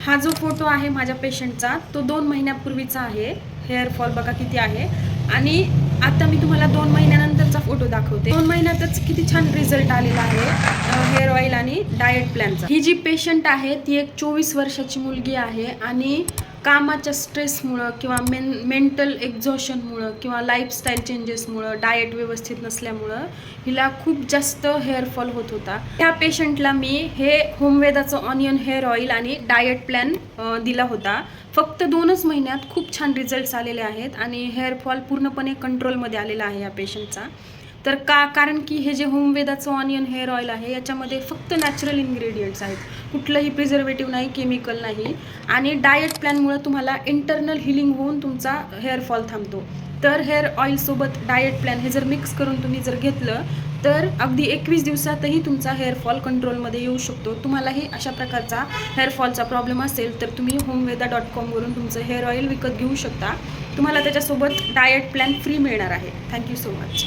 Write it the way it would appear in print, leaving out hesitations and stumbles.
हा जो फोटो आहे माझ्या पेशंटचा तो 2 महिन्यापूर्वीचा आहे. हेअर फॉल बघा किती आहे. आणि आता मी तुम्हाला 2 महिन्यानंतरचा फोटो दाखवते. 2 महिन्यातच किती छान रिझल्ट आलेला आहे हेअर ऑइल आणि डाएट प्लॅनचा. ही जी पेशंट आहे ती एक 24 वर्षाची मुलगी आहे आणि कामाच्या स्ट्रेसमुळं किंवा मेंटल एक्झॉशनमुळं किंवा लाईफस्टाईल चेंजेसमुळं, डाएट व्यवस्थित नसल्यामुळं हिला खूप जास्त हेअरफॉल होत होता. त्या पेशंटला मी हे होमवेदाचं ऑनियन हेअर ऑइल आणि डाएट प्लॅन दिला होता. फक्त 2च महिन्यात खूप छान रिझल्ट्स आलेले आहेत आणि हेअरफॉल पूर्णपणे कंट्रोलमध्ये आलेला आहे या पेशंटचा. तर कारण की हे जे होमवेदाचं ऑनियन हेअर ऑइल आहे याच्यामध्ये फक्त नॅचरल इन्ग्रेडियंट्स आहेत. कुठलंही प्रिझर्वेटिव्ह नाही, केमिकल नाही. आणि डाएट प्लॅनमुळं तुम्हाला इंटरनल हिलिंग होऊन तुमचा हेअरफॉल थांबतो. तर हेअर ऑइलसोबत डाएट प्लॅन हे जर मिक्स करून तुम्ही जर घेतलं तर अगदी 21 दिवसातही तुमचा हेअरफॉल कंट्रोलमध्ये येऊ शकतो. तुम्हालाही अशा प्रकारचा हेअरफॉलचा प्रॉब्लेम असेल तर तुम्ही homeveda.com वरून तुमचं हेअर ऑइल विकत घेऊ शकता. तुम्हाला त्याच्यासोबत डाएट प्लॅन फ्री मिळणार आहे. Thank you so much.